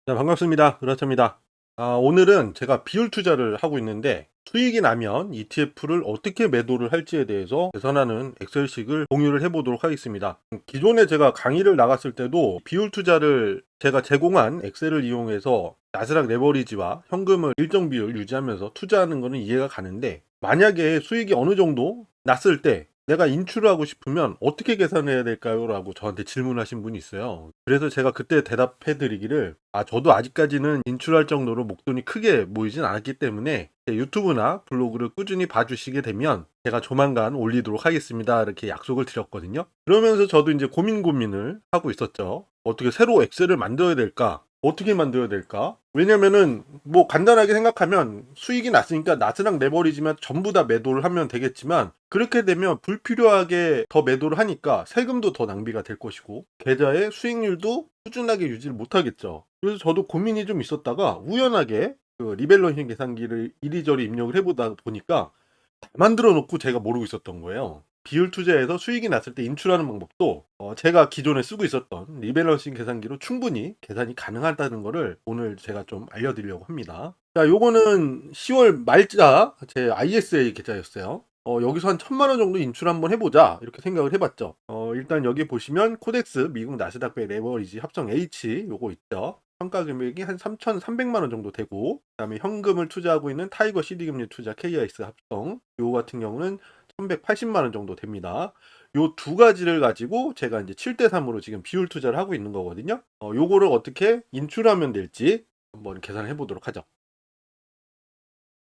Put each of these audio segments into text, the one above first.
네, 반갑습니다. 그렇습니다. 오늘은 제가 비율 투자를 하고 있는데 수익이 나면 ETF를 어떻게 매도를 할지에 대해서 계산하는 엑셀식을 공유를 해보도록 하겠습니다. 기존에 제가 강의를 나갔을 때도 비율 투자를 제가 제공한 엑셀을 이용해서 나스닥 레버리지와 현금을 일정 비율 유지하면서 투자하는 것은 이해가 가는데, 만약에 수익이 어느 정도 났을 때 내가 인출을 하고 싶으면 어떻게 계산해야 될까요? 라고 저한테 질문하신 분이 있어요. 그래서 제가 그때 대답해 드리기를, 저도 아직까지는 인출할 정도로 목돈이 크게 모이진 않았기 때문에 제 유튜브나 블로그를 꾸준히 봐주시게 되면 제가 조만간 올리도록 하겠습니다, 이렇게 약속을 드렸거든요. 그러면서 저도 이제 고민을 하고 있었죠. 어떻게 새로 엑셀을 만들어야 될까? 어떻게 만들어야 될까? 왜냐면은 뭐 간단하게 생각하면 수익이 났으니까 나스닥 내버리지만 전부 다 매도를 하면 되겠지만, 그렇게 되면 불필요하게 더 매도를 하니까 세금도 더 낭비가 될 것이고 계좌의 수익률도 꾸준하게 유지를 못하겠죠. 그래서 저도 고민이 좀 있었다가 우연하게 그 리밸런싱 계산기를 이리저리 입력을 해보다 보니까 다 만들어 놓고 제가 모르고 있었던 거예요. 비율 투자에서 수익이 났을 때 인출하는 방법도 제가 기존에 쓰고 있었던 리밸런싱 계산기로 충분히 계산이 가능하다는 거를 오늘 제가 좀 알려드리려고 합니다. 자, 요거는 10월 말자 제 ISA 계좌였어요. 여기서 한 1000만 원 정도 인출 한번 해보자, 이렇게 생각을 해봤죠. 일단 여기 보시면 코덱스 미국 나스닥 배 레버리지 합성 H 요거 있죠. 평가 금액이 한 3,300만 원 정도 되고, 그다음에 현금을 투자하고 있는 타이거 CD 금리 투자 KIS 합성 요 같은 경우는 1,180만 원 정도 됩니다. 요 두 가지를 가지고 제가 이제 7대 3으로 지금 비율 투자를 하고 있는 거거든요. 요거를 어떻게 인출하면 될지 한번 계산해 보도록 하죠.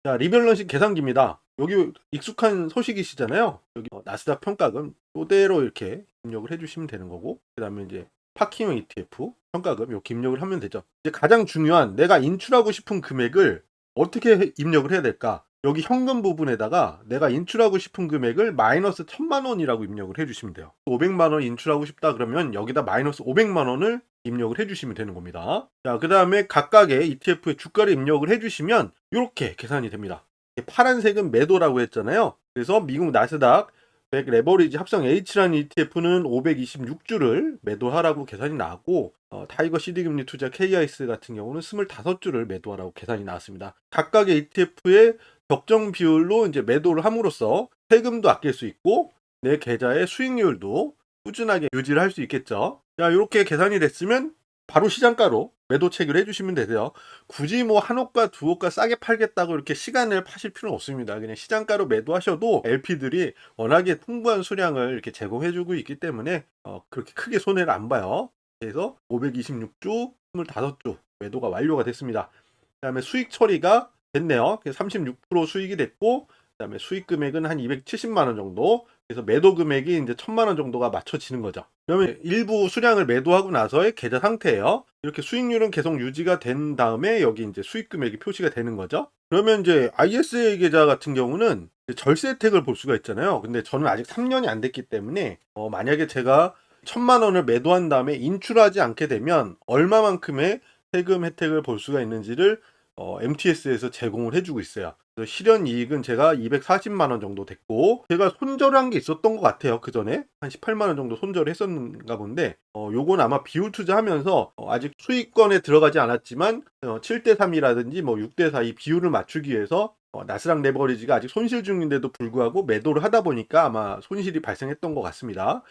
자, 리밸런싱 계산기입니다. 여기 익숙한 소식이시잖아요. 여기 나스닥 평가금 그대로 이렇게 입력을 해주시면 되는 거고, 그 다음에 이제 파킹형 ETF 평가금 요 입력을 하면 되죠. 이제 가장 중요한, 내가 인출하고 싶은 금액을 어떻게 입력을 해야 될까? 여기 현금 부분에다가 내가 인출하고 싶은 금액을 마이너스 1000만 원이라고 입력을 해주시면 돼요. 500만 원 인출하고 싶다 그러면 여기다 마이너스 500만 원을 입력을 해주시면 되는 겁니다. 자, 그 다음에 각각의 ETF의 주가를 입력을 해주시면 이렇게 계산이 됩니다. 파란색은 매도라고 했잖아요. 그래서 미국 나스닥 100 레버리지 합성 H라는 ETF는 526주를 매도하라고 계산이 나왔고, 타이거 CD금리 투자 KIS 같은 경우는 25주를 매도하라고 계산이 나왔습니다. 각각의 ETF의 적정 비율로 이제 매도를 함으로써 세금도 아낄 수 있고 내 계좌의 수익률도 꾸준하게 유지를 할 수 있겠죠. 자, 이렇게 계산이 됐으면 바로 시장가로 매도 체결 해주시면 되세요. 굳이 뭐 한 호가 두 호가 싸게 팔겠다고 이렇게 시간을 파실 필요는 없습니다. 그냥 시장가로 매도하셔도 LP들이 워낙에 풍부한 수량을 이렇게 제공해주고 있기 때문에 그렇게 크게 손해를 안 봐요. 그래서 526주 25주 매도가 완료가 됐습니다. 그 다음에 수익 처리가 됐네요. 36% 수익이 됐고, 그 다음에 수익 금액은 한 270만 원 정도. 그래서 매도 금액이 이제 1000만 원 정도가 맞춰지는 거죠. 그러면 일부 수량을 매도하고 나서의 계좌 상태예요. 이렇게 수익률은 계속 유지가 된 다음에 여기 이제 수익 금액이 표시가 되는 거죠. 그러면 이제 ISA 계좌 같은 경우는 절세 혜택을 볼 수가 있잖아요. 근데 저는 아직 3년이 안 됐기 때문에 만약에 제가 1000만 원을 매도한 다음에 인출하지 않게 되면 얼마만큼의 세금 혜택을 볼 수가 있는지를 MTS에서 제공을 해주고 있어요. 그래서 실현 이익은 제가 240만 원 정도 됐고, 제가 손절한 게 있었던 것 같아요. 그 전에 한 18만 원 정도 손절을 했었는가 본데, 요건 아마 비율 투자하면서 아직 수익권에 들어가지 않았지만 7대 3이라든지 뭐 6대 4 이 비율을 맞추기 위해서 나스닥 레버리지가 아직 손실 중인데도 불구하고 매도를 하다 보니까 아마 손실이 발생했던 것 같습니다.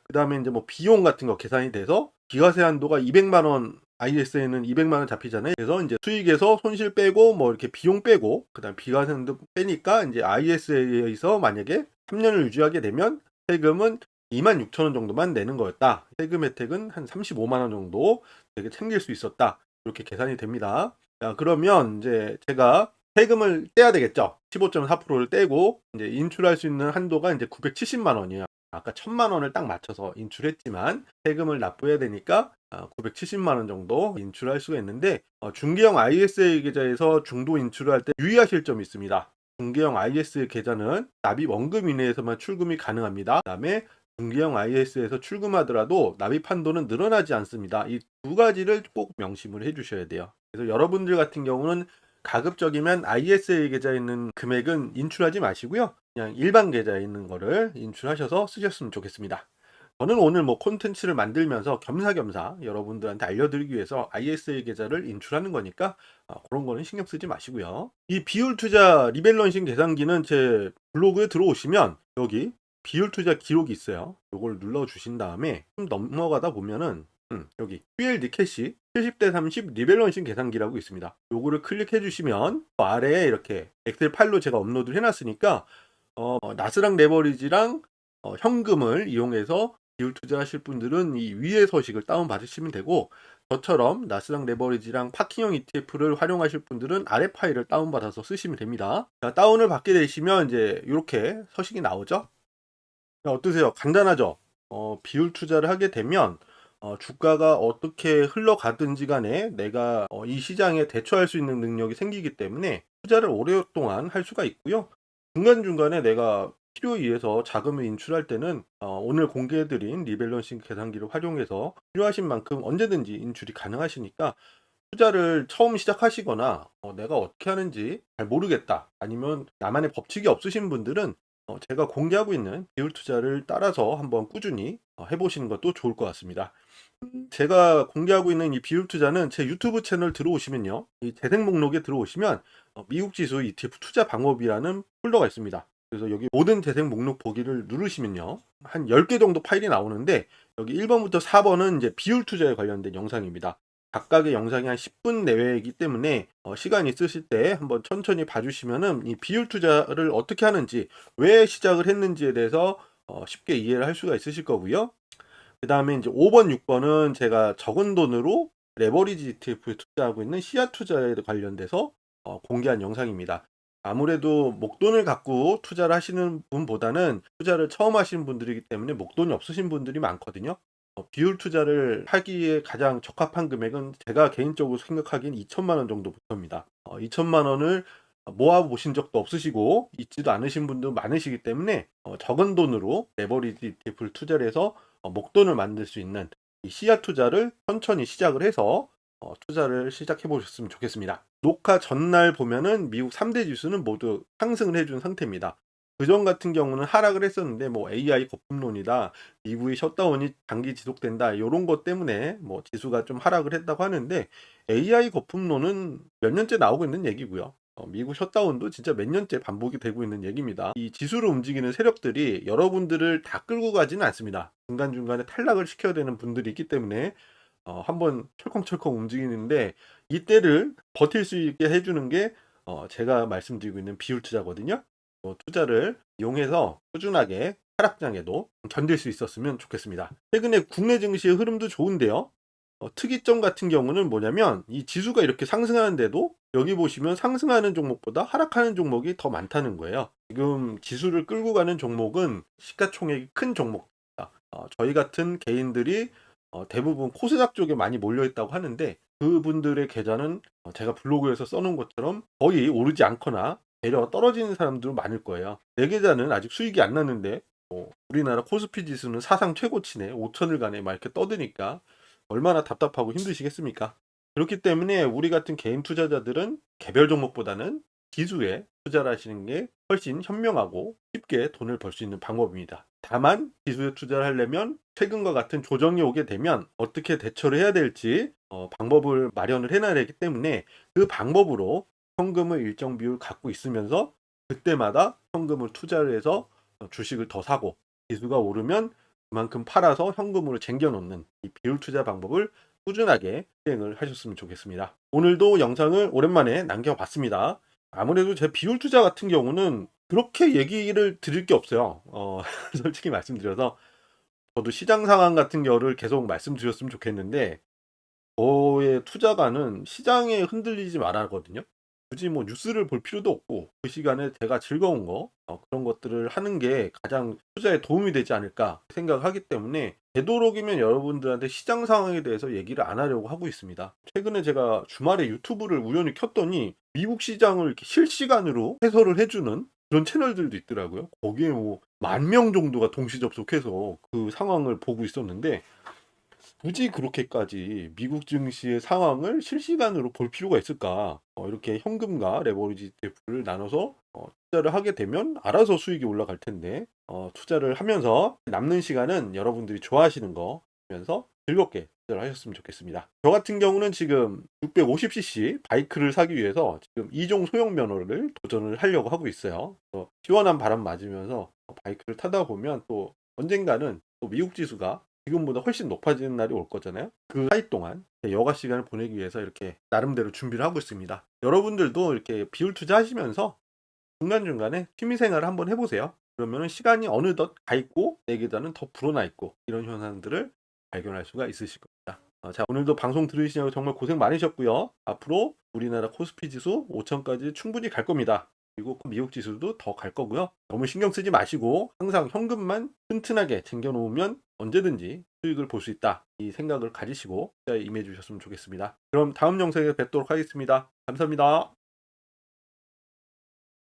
그 다음에 이제 뭐 비용 같은 거 계산이 돼서 기과세 한도가 200만 원, IS에는 200만 원 잡히잖아요. 그래서 이제 수익에서 손실 빼고 뭐 이렇게 비용 빼고 그다음 비과세 한도 빼니까 이제 IS에서 만약에 3년을 유지하게 되면 세금은 26,000원 정도만 내는 거였다. 세금 혜택은 한 35만 원 정도 되게 챙길 수 있었다. 이렇게 계산이 됩니다. 자, 그러면 이제 제가 세금을 떼야 되겠죠. 15.4%를 떼고 이제 인출할 수 있는 한도가 이제 970만 원이에요. 아까 1000만 원을 딱 맞춰서 인출했지만 세금을 납부해야 되니까 970만 원 정도 인출할 수가 있는데, 중개형 ISA 계좌에서 중도 인출을 할 때 유의하실 점이 있습니다. 중개형 ISA 계좌는 납입 원금 이내에서만 출금이 가능합니다. 그 다음에 중개형 IS에서 출금하더라도 납입 한도는 늘어나지 않습니다. 이 두 가지를 꼭 명심을 해주셔야 돼요. 그래서 여러분들 같은 경우는 가급적이면 ISA 계좌에 있는 금액은 인출하지 마시고요. 그냥 일반 계좌에 있는 거를 인출하셔서 쓰셨으면 좋겠습니다. 저는 오늘 뭐 콘텐츠를 만들면서 겸사겸사 여러분들한테 알려드리기 위해서 ISA 계좌를 인출하는 거니까 그런 거는 신경 쓰지 마시고요. 이 비율 투자 리밸런싱 계산기는 제 블로그에 들어오시면 여기 비율 투자 기록이 있어요. 이걸 눌러 주신 다음에 좀 넘어가다 보면은 여기 QLD 캐시 70대 30 리밸런싱 계산기라고 있습니다. 요거를 클릭해 주시면 아래에 이렇게 엑셀 파일로 제가 업로드를 해놨으니까 나스닥 레버리지랑 현금을 이용해서 비율 투자하실 분들은 이 위에 서식을 다운 받으시면 되고, 저처럼 나스닥 레버리지랑 파킹형 ETF를 활용하실 분들은 아래 파일을 다운 받아서 쓰시면 됩니다. 자, 다운을 받게 되시면 이제 이렇게 서식이 나오죠. 어떠세요? 간단하죠? 비율 투자를 하게 되면 주가가 어떻게 흘러가든지 간에 내가 이 시장에 대처할 수 있는 능력이 생기기 때문에 투자를 오랫동안 할 수가 있고요. 중간중간에 내가 필요에 의해서 자금을 인출할 때는 오늘 공개해드린 리밸런싱 계산기를 활용해서 필요하신 만큼 언제든지 인출이 가능하시니까, 투자를 처음 시작하시거나 내가 어떻게 하는지 잘 모르겠다, 아니면 나만의 법칙이 없으신 분들은 제가 공개하고 있는 비율 투자를 따라서 한번 꾸준히 해보시는 것도 좋을 것 같습니다. 제가 공개하고 있는 이 비율 투자는 제 유튜브 채널 들어오시면요, 이 재생 목록에 들어오시면 미국 지수 ETF 투자 방법이라는 폴더가 있습니다. 그래서 여기 모든 재생 목록 보기를 누르시면요, 한 10개 정도 파일이 나오는데 여기 1번부터 4번은 이제 비율 투자에 관련된 영상입니다. 각각의 영상이 한 10분 내외이기 때문에 시간 있으실 때 한번 천천히 봐주시면은 이 비율 투자를 어떻게 하는지, 왜 시작을 했는지에 대해서 쉽게 이해를 할 수가 있으실 거고요. 그 다음에 이제 5번, 6번은 제가 적은 돈으로 레버리지 ETF에 투자하고 있는 시야 투자에 관련돼서 공개한 영상입니다. 아무래도 목돈을 갖고 투자를 하시는 분보다는 투자를 처음 하시는 분들이기 때문에 목돈이 없으신 분들이 많거든요. 비율 투자를 하기에 가장 적합한 금액은 제가 개인적으로 생각하기엔 2천만 원 정도부터입니다. 2천만 원을 모아 보신 적도 없으시고 있지도 않으신 분도 많으시기 때문에 적은 돈으로 레버리지 ETF를 투자를 해서 목돈을 만들 수 있는 이 시야 투자를 천천히 시작을 해서 투자를 시작해 보셨으면 좋겠습니다. 녹화 전날 보면은 미국 3대 지수는 모두 상승을 해준 상태입니다. 그전 같은 경우는 하락을 했었는데 뭐 AI 거품론이다, 미국의 셧다운이 장기 지속된다, 이런 것 때문에 뭐 지수가 좀 하락을 했다고 하는데, AI 거품론은 몇 년째 나오고 있는 얘기고요. 미국 셧다운도 진짜 몇 년째 반복이 되고 있는 얘기입니다. 이 지수를 움직이는 세력들이 여러분들을 다 끌고 가지는 않습니다. 중간중간에 탈락을 시켜야 되는 분들이 있기 때문에 한번 철컹철컹 움직이는데, 이때를 버틸 수 있게 해주는 게 제가 말씀드리고 있는 비율 투자거든요. 투자를 이용해서 꾸준하게 하락장에도 견딜 수 있었으면 좋겠습니다. 최근에 국내 증시의 흐름도 좋은데요. 특이점 같은 경우는 뭐냐면, 이 지수가 이렇게 상승하는데도 여기 보시면 상승하는 종목보다 하락하는 종목이 더 많다는 거예요. 지금 지수를 끌고 가는 종목은 시가총액이 큰 종목입니다. 저희 같은 개인들이 대부분 코스닥 쪽에 많이 몰려있다고 하는데, 그분들의 계좌는 제가 블로그에서 써놓은 것처럼 거의 오르지 않거나 내려 떨어지는 사람들도 많을 거예요. 내 계좌는 아직 수익이 안 났는데 우리나라 코스피 지수는 사상 최고치네, 5천을 가네, 막 이렇게 떠드니까 얼마나 답답하고 힘드시겠습니까? 그렇기 때문에 우리 같은 개인 투자자들은 개별 종목보다는 지수에 투자를 하시는 게 훨씬 현명하고 쉽게 돈을 벌 수 있는 방법입니다. 다만 지수에 투자를 하려면 최근과 같은 조정이 오게 되면 어떻게 대처를 해야 될지 방법을 마련을 해놔야 되기 때문에, 그 방법으로 현금을 일정 비율 갖고 있으면서 그때마다 현금을 투자를 해서 주식을 더 사고, 지수가 오르면 그만큼 팔아서 현금으로 쟁겨놓는 이 비율 투자 방법을 꾸준하게 시행을 하셨으면 좋겠습니다. 오늘도 영상을 오랜만에 남겨봤습니다. 아무래도 제 비율 투자 같은 경우는 그렇게 얘기를 드릴 게 없어요. 솔직히 말씀드려서 저도 시장 상황 같은 거를 계속 말씀드렸으면 좋겠는데, 저의 투자가는 시장에 흔들리지 말아야 하거든요. 굳이 뭐 뉴스를 볼 필요도 없고 그 시간에 제가 즐거운 거 그런 것들을 하는 게 가장 투자에 도움이 되지 않을까 생각하기 때문에, 되도록이면 여러분들한테 시장 상황에 대해서 얘기를 안 하려고 하고 있습니다. 최근에 제가 주말에 유튜브를 우연히 켰더니 미국 시장을 이렇게 실시간으로 해설을 해주는 그런 채널들도 있더라고요. 거기에 뭐 10,000명 정도가 동시 접속해서 그 상황을 보고 있었는데, 굳이 그렇게까지 미국 증시의 상황을 실시간으로 볼 필요가 있을까? 이렇게 현금과 레버리지 ETF를 나눠서 투자를 하게 되면 알아서 수익이 올라갈 텐데 투자를 하면서 남는 시간은 여러분들이 좋아하시는 거 하면서 즐겁게 투자를 하셨으면 좋겠습니다. 저 같은 경우는 지금 650cc 바이크를 사기 위해서 지금 2종 소형 면허를 도전을 하려고 하고 있어요. 시원한 바람 맞으면서 바이크를 타다 보면 또 언젠가는 또 미국 지수가 지금보다 훨씬 높아지는 날이 올 거잖아요. 그 사이 동안 여가 시간을 보내기 위해서 이렇게 나름대로 준비를 하고 있습니다. 여러분들도 이렇게 비율 투자하시면서 중간중간에 취미생활을 한번 해보세요. 그러면 시간이 어느덧 가 있고 내 계좌는 더 불어나 있고 이런 현상들을 발견할 수가 있으실 겁니다. 자, 오늘도 방송 들으시느라고 정말 고생 많으셨고요. 앞으로 우리나라 코스피 지수 5천까지 충분히 갈 겁니다. 그리고 미국 지수도 더 갈 거고요. 너무 신경 쓰지 마시고 항상 현금만 튼튼하게 챙겨 놓으면 언제든지 수익을 볼 수 있다. 이 생각을 가지시고 투자에 임해 주셨으면 좋겠습니다. 그럼 다음 영상에 뵙도록 하겠습니다. 감사합니다.